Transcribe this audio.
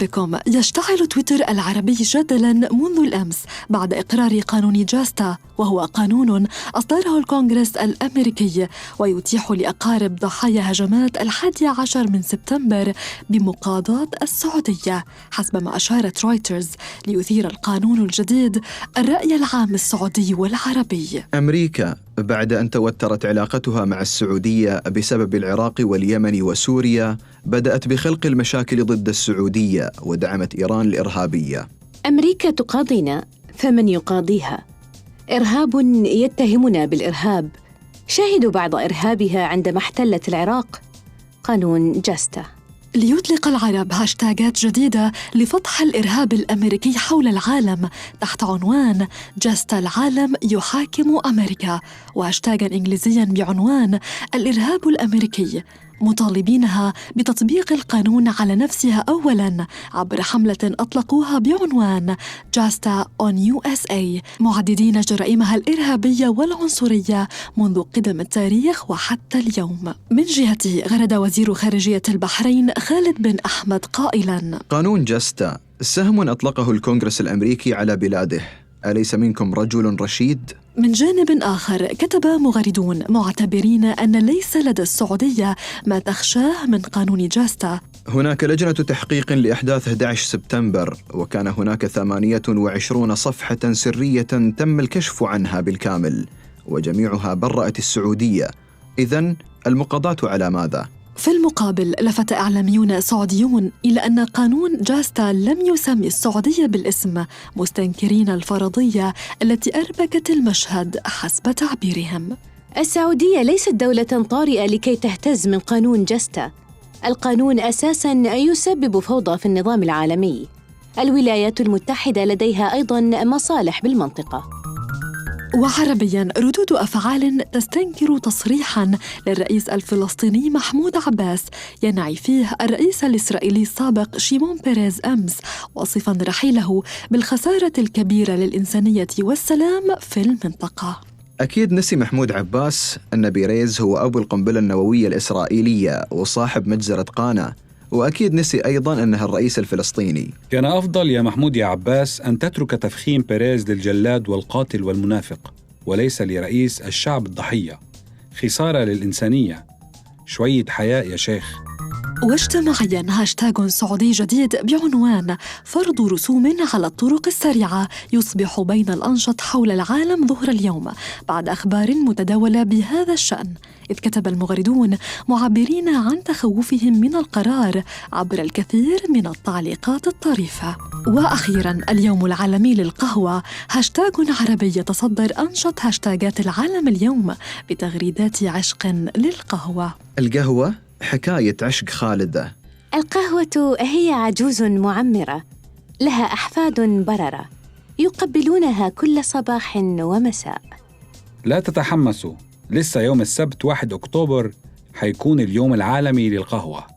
بكم. يشتعل تويتر العربي جدلاً منذ الأمس بعد إقرار قانون جاستا، وهو قانون أصدره الكونغرس الأمريكي ويتيح لأقارب ضحايا هجمات 11 من سبتمبر بمقاضاة السعودية، حسب ما أشارت رويترز، ليثير القانون الجديد الرأي العام السعودي والعربي. أمريكا بعد أن توترت علاقتها مع السعودية بسبب العراق واليمن وسوريا بدأت بخلق المشاكل ضد السعودية ودعمت إيران الإرهابية. أمريكا تقاضينا فمن يقاضيها؟ إرهاب يتهمنا بالإرهاب، شاهدوا بعض إرهابها عندما احتلت العراق. قانون جاستا. ليطلق العرب هاشتاجات جديدة لفضح الإرهاب الأمريكي حول العالم تحت عنوان جاستا العالم يحاكم أمريكا، وهاشتاجاً إنجليزياً بعنوان الإرهاب الأمريكي، مطالبينها بتطبيق القانون على نفسها أولاً عبر حملة أطلقوها بعنوان جاستا on USA، معددين جرائمها الإرهابية والعنصرية منذ قدم التاريخ وحتى اليوم. من جهته غرد وزير خارجية البحرين خالد بن أحمد قائلاً: قانون جاستا سهم أطلقه الكونغرس الأمريكي على بلاده، أليس منكم رجل رشيد؟ من جانب آخر كتب مغردون معتبرين أن ليس لدى السعودية ما تخشاه من قانون جاستا. هناك لجنة تحقيق لأحداث 11 سبتمبر، وكان هناك 28 صفحة سرية تم الكشف عنها بالكامل وجميعها برأت السعودية. إذن المقاضاة على ماذا؟ في المقابل لفت إعلاميون سعوديون إلى أن قانون جاستا لم يسمي السعودية بالاسم، مستنكرين الفرضية التي أربكت المشهد حسب تعبيرهم. السعودية ليست دولة طارئة لكي تهتز من قانون جاستا. القانون أساساً يسبب فوضى في النظام العالمي. الولايات المتحدة لديها أيضاً مصالح بالمنطقة. وعربياً ردود أفعال تستنكر تصريحاً للرئيس الفلسطيني محمود عباس ينعي فيه الرئيس الإسرائيلي السابق شيمون بيريز أمس، واصفاً رحيله بالخسارة الكبيرة للإنسانية والسلام في المنطقة. أكيد نسي محمود عباس أن بيريز هو أبو القنبلة النووية الإسرائيلية وصاحب مجزرة قانا، وأكيد نسي أيضاً أنه الرئيس الفلسطيني. كان أفضل يا محمود يا عباس أن تترك تفخيم بيريز للجلاد والقاتل والمنافق، وليس لرئيس الشعب الضحية. خسارة للإنسانية. شوية حياء يا شيخ. واجتماعياً هاشتاج سعودي جديد بعنوان فرض رسوم على الطرق السريعة يصبح بين الأنشط حول العالم ظهر اليوم بعد أخبار متداولة بهذا الشأن، إذ كتب المغردون معبرين عن تخوفهم من القرار عبر الكثير من التعليقات الطريفة. وأخيراً اليوم العالمي للقهوة، هاشتاج عربي يتصدر أنشط هاشتاجات العالم اليوم بتغريدات عشق للقهوة. القهوة حكاية عشق خالدة. القهوة هي عجوز معمرة لها أحفاد بررة يقبلونها كل صباح ومساء. لا تتحمسوا، لسه يوم السبت 1 أكتوبر حيكون اليوم العالمي للقهوة.